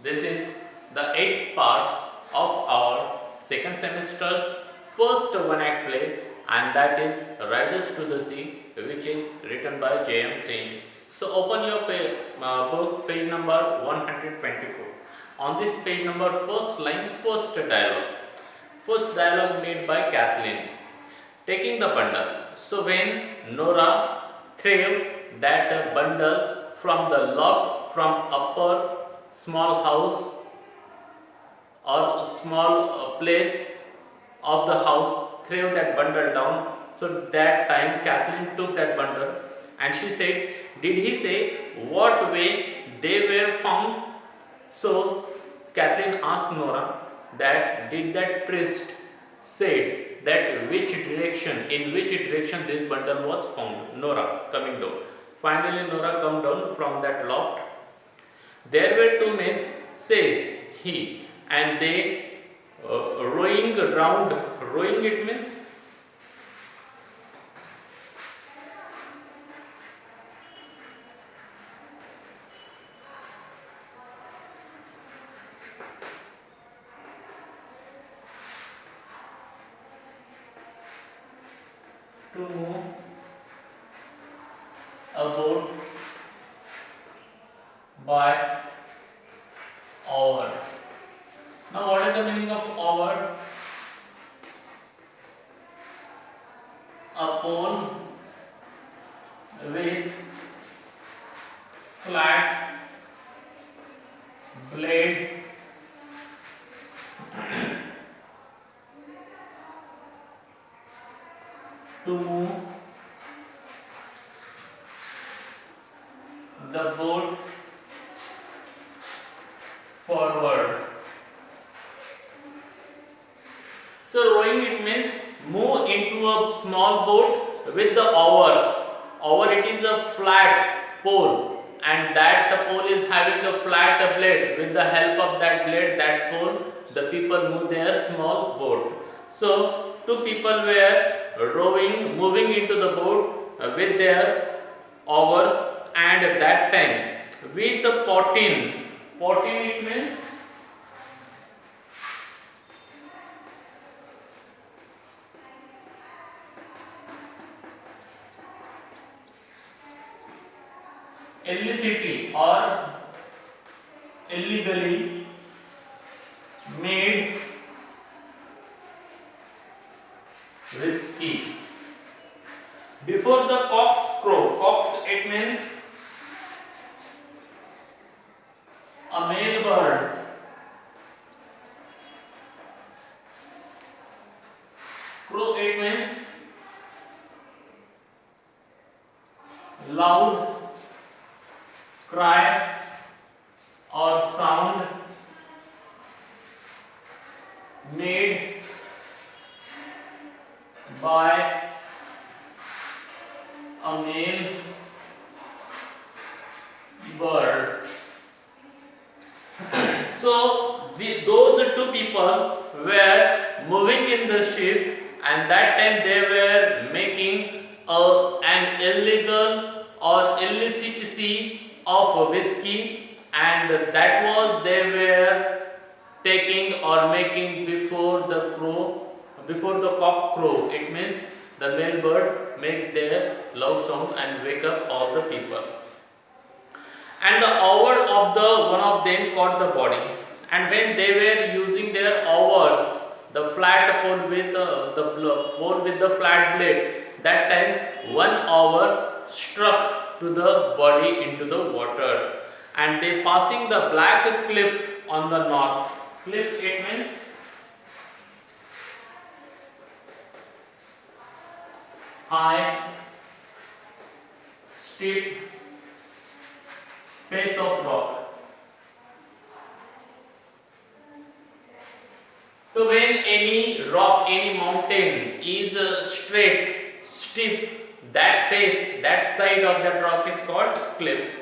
This is the eighth part of our second semester's first one act play, and that is Riders to the Sea, which is written by J.M. Singh. So open your book, page number 124. On this page number, first line, first dialogue. First dialogue made by Kathleen. Taking the bundle. So when Nora threw that bundle from the loft from upper small house or small place of the house, threw that bundle down. So that time Kathleen took that bundle and she said, did he say what way they were found? So Kathleen asked Nora that did that priest said that in which direction this bundle was found. Nora coming down. Finally Nora come down from that loft. There were two men, says he, and they rowing around. Rowing it means to move a boat by oar. Now, what is the meaning of oar? A pole with flat blade to move the boat forward. So rowing it means move into a small boat with the oars. Oar it is a flat pole, and that pole is having a flat blade. With the help of that blade, that pole, the people move their small boat. So two people were rowing, moving into the boat with their oars, and at that time with the potin. Potin it means illicitly or illegally made whiskey. Before the cocks crow, cocks it means a male bird. Crow it means loud cry or sound made by a male bird. So those two people were moving in the ship, and that time they were making an illegal or illicit of whiskey, and that was they were taking or making before the cock crow. It means the male bird make their loud sound and wake up all the people. And the oar of the one of them caught the body, and when they were using their oars, the flat pole with pole with the flat blade, that time one oar struck to the body into the water, and they passing the black cliff on the north. Cliff it means high steep face of rock. So when any rock, any mountain is straight, steep, that face, that side of that rock is called cliff.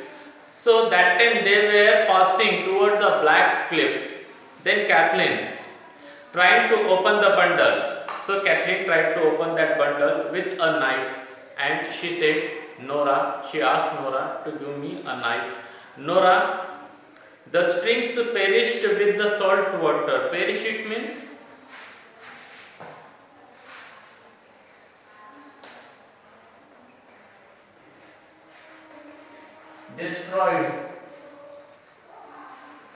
So that time they were passing toward the black cliff. Then Kathleen trying to open the bundle. So Kathleen tried to open that bundle with a knife, and she said, she asked Nora to give me a knife. Nora The strings perished with the salt water. Perish it means destroyed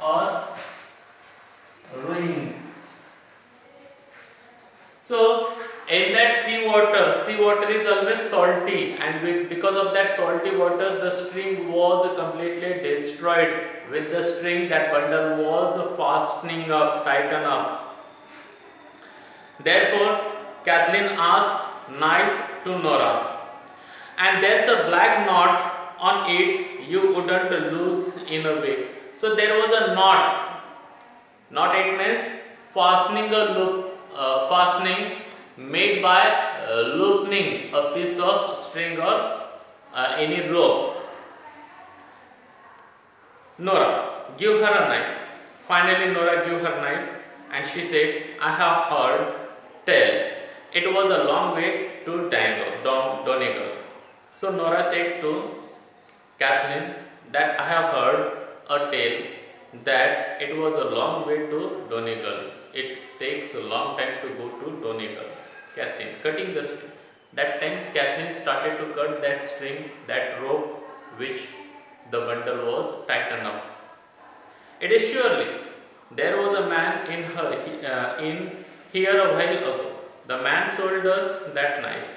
or ruined. So in that sea water is always salty, and because of that salty water, the string was completely destroyed. With the string, that bundle was fastening up, tighten up. Therefore, Kathleen asked knife to Nora, and there's a black knot on it. You wouldn't lose in a week. So there was a knot. Knot it means fastening a loop, fastening made by looping a piece of string or any rope. Nora, give her a knife. Finally, Nora gave her knife, and she said, I have heard tell. It was a long way to Donegal. So Nora said to Kathleen that I have heard a tale that it was a long way to Donegal. It takes a long time to go to Donegal. Kathleen cutting the string. That time Kathleen started to cut that string, that rope which the bundle was tightened up. It is surely there was a man in here a while ago. The man sold us that knife,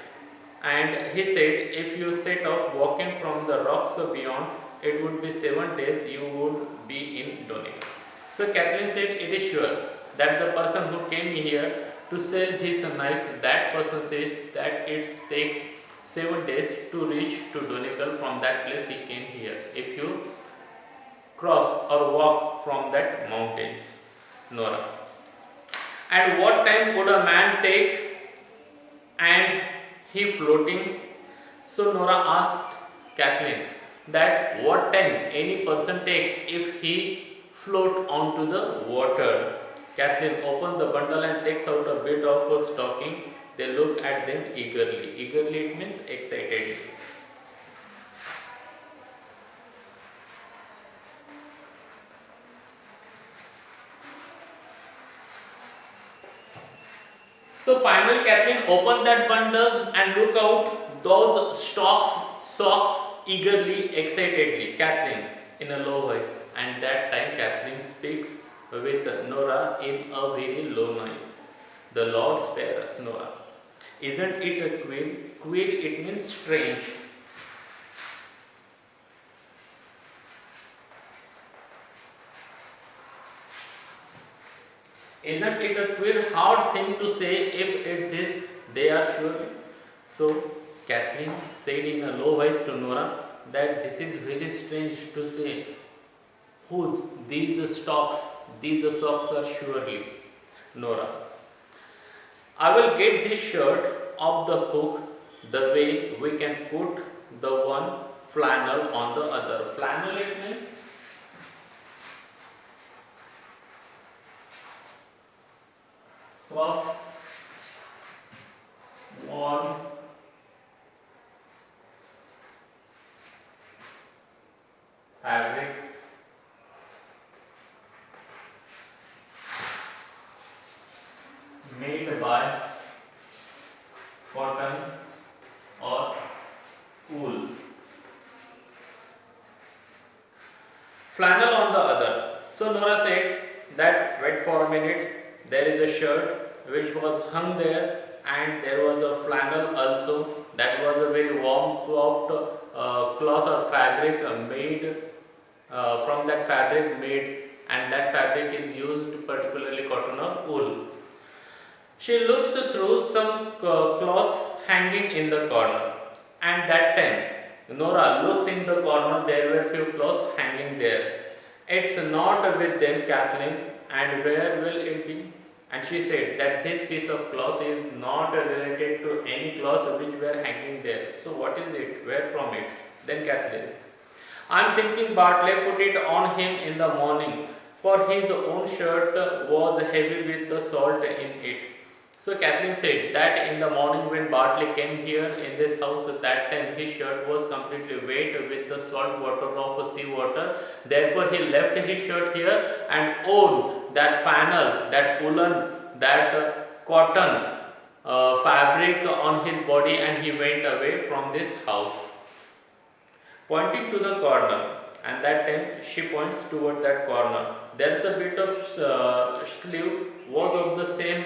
and he said, if you set off walking from the rocks beyond, it would be 7 days you would be in Donegal. So Kathleen said, it is sure that the person who came here to sell this knife, that person says that it takes 7 days to reach to Donegal from that place he came here. If you cross or walk from that mountains, Nora. And what time would a man take and he floating? So Nora asked Kathleen that what time any person take if he float onto the water. Kathleen opens the bundle and takes out a bit of a stocking. They look at them eagerly. Eagerly it means excitedly. So finally Kathleen opened that bundle and look out those socks eagerly, excitedly. Kathleen in a low voice, and that time Kathleen speaks with Nora in a very low noise. The Lord spare us, Nora. Isn't it a queer? Queer it means strange. Isn't it a queer hard thing to say if it is they are sure? So Kathleen said in a low voice to Nora that this is very strange to say. Whose? These socks are surely Nora. I will get this shirt off the hook the way we can put the one flannel on the other. Flannel it means soft, warm, fabric made by cotton or wool. Flannel on the other. So Nora said that wait for a minute. There is a shirt which was hung there, and there was a flannel also. That was a very warm, soft cloth or fabric made from that fabric made, and that fabric is used particularly cotton or wool. She looks through some cloths hanging in the corner, and that time Nora looks in the corner. There were few cloths hanging there. It's not with them, Kathleen, and where will it be? And she said that this piece of cloth is not related to any cloth which were hanging there. So what is it? Where from it? Then Kathleen, I am thinking Bartley put it on him in the morning, for his own shirt was heavy with the salt in it. So Kathleen said that in the morning when Bartley came here in this house, at that time his shirt was completely wet with the salt water of sea water. Therefore he left his shirt here and owned that flannel, that woolen, that cotton fabric on his body, and he went away from this house. Pointing to the corner, and that time she points toward that corner. There is a bit of sleeve was of the same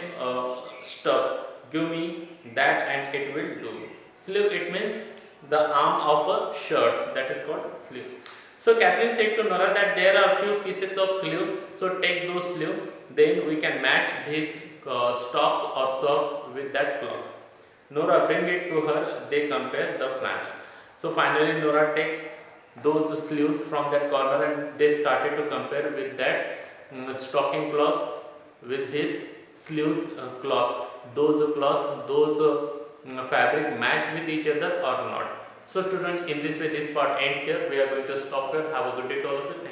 stuff. Give me that and it will do. Sleeve, it means the arm of a shirt, that is called sleeve. So Kathleen said to Nora that there are few pieces of sleeve, so take those sleeve, then we can match these stocks or socks with that cloth. Nora bring it to her, they compare the flannel. So finally Nora takes those sleeves from that corner and they started to compare with that stocking cloth with this sleeves cloth. Those cloth, those fabric match with each other or not. So student, in this way this part ends here. We are going to stop here. Have a good day to all of you.